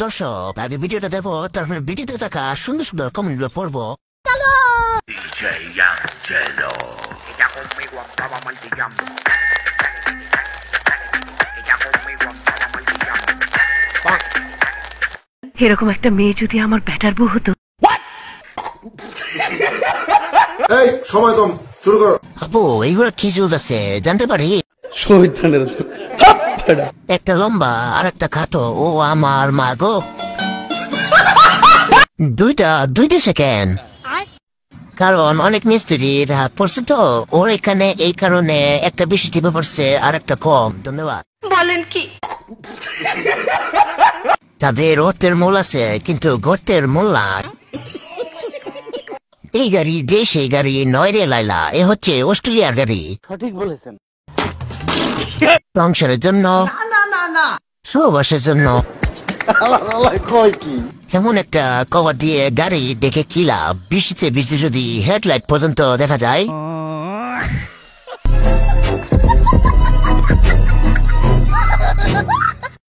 দর্শক আগে ভিডিওটা দেখো, তারপরে ভিডিওতে থাকা সুন্দর সুন্দর কমেন্টগুলো পড়বো। DJ Angelo. Ella conmigo andaba martillando. Ella conmigo andaba martillando. এরকম একটা মেয়ে যদি আমার ব্যাটার বউ হতো। এই সময় কম, শুরু করো। আপু এইগুলো কি চলতেছে জানতে পারি? একটা লম্বা আর একটা খাটো, ও আমার মা গো। দুইটা সেকেন্ড, কারণ অনেক মিস্ত্রির হাত পড়ছে তো ওর এখানে, এই কারণে একটা বেশি টিপে পড়ছে আর একটা কম। ধন্যবাদ। বলেন কি? তাদের অর্থের মূল আছে কিন্তু গর্তের মূল নাই। এই গাড়ি যে সেই গাড়ি নয় রে লাইলা, এ হচ্ছে অস্ট্রেলিয়ার গাড়ি। সঠিক বলেছেন। সংসারের জন্য, সহবাসের জন্য। এমন একটা কভার দিয়ে গাড়ি দেখে কি লাভ? বৃষ্টিতে যদি হেডলাইট পর্যন্ত দেখা যায়।